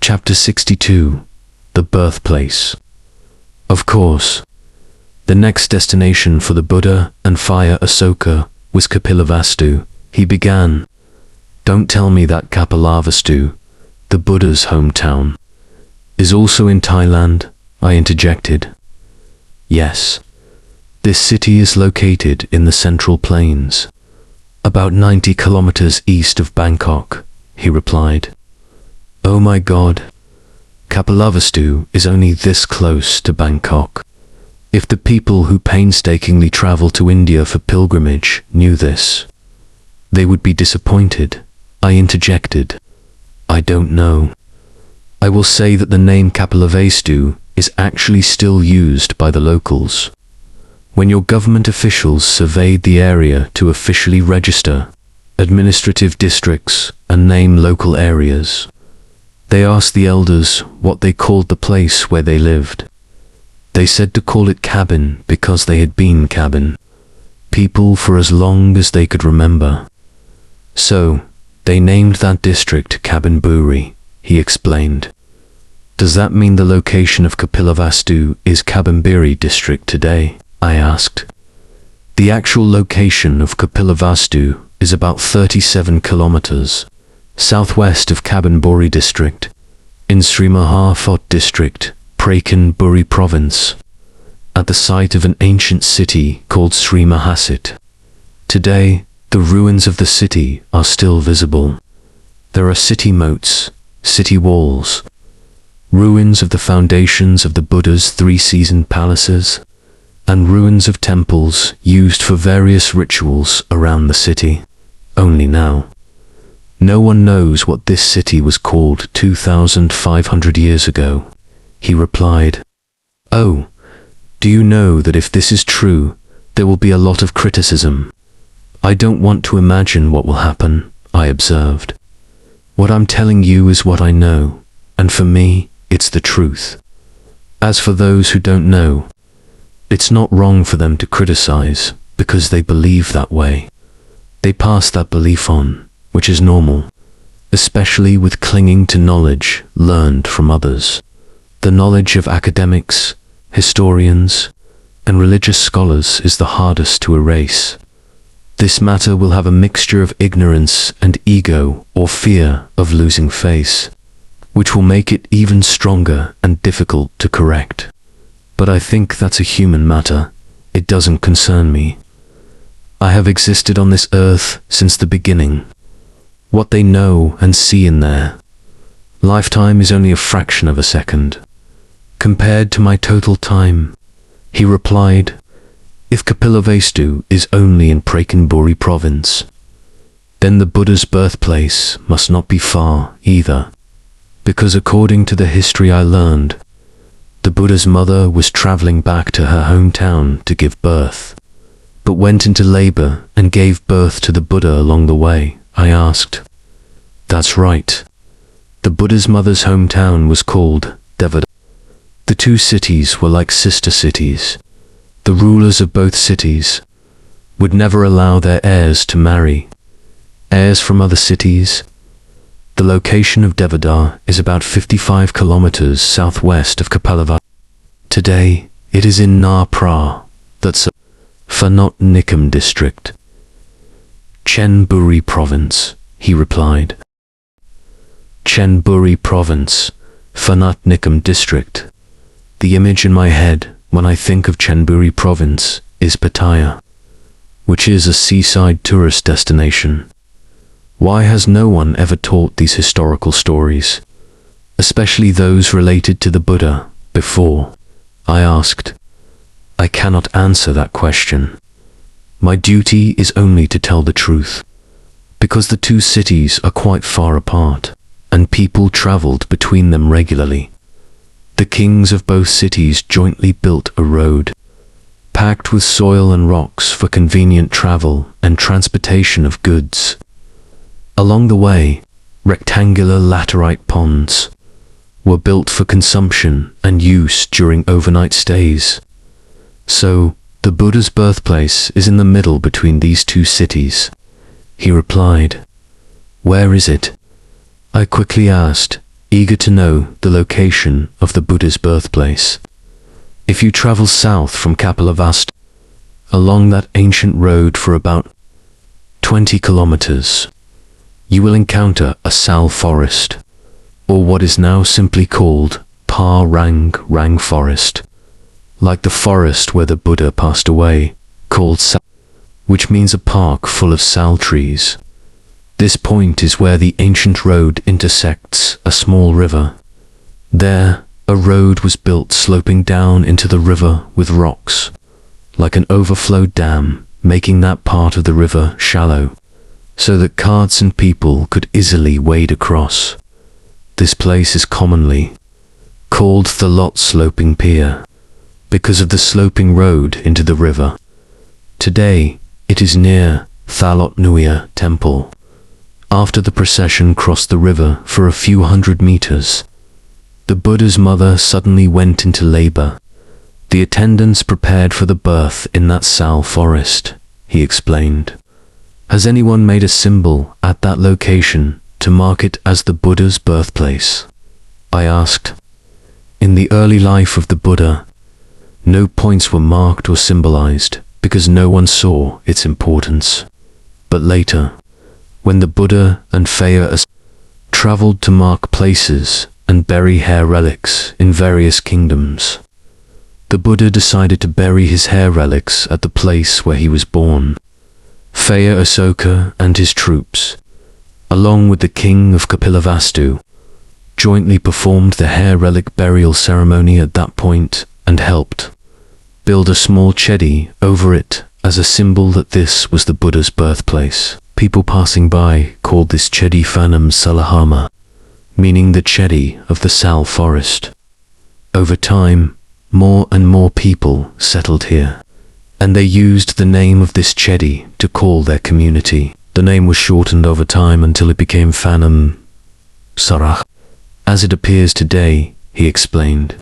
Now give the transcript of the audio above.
Chapter 62. The Birthplace. Of course, the next destination for the Buddha and Fire Asoka was Kapilavastu. He began. Don't tell me that Kapilavastu, the Buddha's hometown, is also in Thailand, I interjected. Yes. This city is located in the Central Plains, about 90 kilometers east of Bangkok, he replied. Oh my God, Kapilavastu is only this close to Bangkok. If the people who painstakingly travel to India for pilgrimage knew this, they would be disappointed, I interjected. I don't know. I will say that the name Kapilavastu is actually still used by the locals. When your government officials surveyed the area to officially register administrative districts and name local areas, they asked the elders what they called the place where they lived. They said to call it cabin because they had been cabin people for as long as they could remember. So, they named that district Cabin Buri, he explained. Does that mean the location of Kapilavastu is Kabinburi district today? I asked. The actual location of Kapilavastu is about 37 kilometers southwest of Kabinburi district, in Sri Mahafot district, Prakan Buri province, at the site of an ancient city called Sri Mahasit. Today, the ruins of the city are still visible. There are city moats, city walls, ruins of the foundations of the Buddha's three-seasoned palaces, and ruins of temples used for various rituals around the city. Only now, no one knows what this city was called 2,500 years ago, he replied. Oh, do you know that if this is true, there will be a lot of criticism? I don't want to imagine what will happen, I observed. What I'm telling you is what I know, and for me, it's the truth. As for those who don't know, it's not wrong for them to criticize because they believe that way. They pass that belief on, which is normal, especially with clinging to knowledge learned from others. The knowledge of academics, historians, and religious scholars is the hardest to erase. This matter will have a mixture of ignorance and ego or fear of losing face, which will make it even stronger and difficult to correct. But I think that's a human matter. It doesn't concern me. I have existed on this earth since the beginning. What they know and see in their lifetime is only a fraction of a second, compared to my total time, he replied. If Kapilavastu is only in Prakanburi province, then the Buddha's birthplace must not be far either, because according to the history I learned, the Buddha's mother was traveling back to her hometown to give birth, but went into labor and gave birth to the Buddha along the way. I asked. That's right. The Buddha's mother's hometown was called Devada. The two cities were like sister cities. The rulers of both cities would never allow their heirs to marry heirs from other cities. The location of Devada is about 55 kilometers southwest of Kapilavastu. Today, it is in Nar Pra, that's Phanot Nikam district. Chonburi province, he replied. Chonburi province, Phanot Nikam district. The image in my head when I think of Chonburi province is Pattaya, which is a seaside tourist destination. Why has no one ever taught these historical stories, especially those related to the Buddha, before? I asked. I cannot answer that question. My duty is only to tell the truth, because the two cities are quite far apart, and people traveled between them regularly. The kings of both cities jointly built a road, packed with soil and rocks for convenient travel and transportation of goods. Along the way, rectangular laterite ponds were built for consumption and use during overnight stays. So, the Buddha's birthplace is in the middle between these two cities, he replied. Where is it? I quickly asked, eager to know the location of the Buddha's birthplace. If you travel south from Kapilavastu, along that ancient road for about 20 kilometers, you will encounter a sal forest, or what is now simply called Rang forest, like the forest where the Buddha passed away, called sal, which means a park full of sal trees. This point is where the ancient road intersects a small river. There, a road was built sloping down into the river with rocks, like an overflow dam, making that part of the river shallow, so that carts and people could easily wade across. This place is commonly called the Lot Sloping Pier, because of the sloping road into the river. Today, it is near Thalot Nuya Temple. After the procession crossed the river for a few hundred meters, the Buddha's mother suddenly went into labor. The attendants prepared for the birth in that sal forest, he explained. Has anyone made a symbol at that location to mark it as the Buddha's birthplace? I asked. In the early life of the Buddha, no points were marked or symbolized because no one saw its importance. But later, when the Buddha and Phaya traveled to mark places and bury hair relics in various kingdoms, the Buddha decided to bury his hair relics at the place where he was born. Phaya Asoka and his troops, along with the king of Kapilavastu, jointly performed the hair relic burial ceremony at that point and helped build a small chedi over it as a symbol that this was the Buddha's birthplace. People passing by called this chedi Phanam Salahama, meaning the chedi of the sal forest. Over time, more and more people settled here, and they used the name of this chedi to call their community. The name was shortened over time until it became Phanam Sarah. As it appears today, he explained.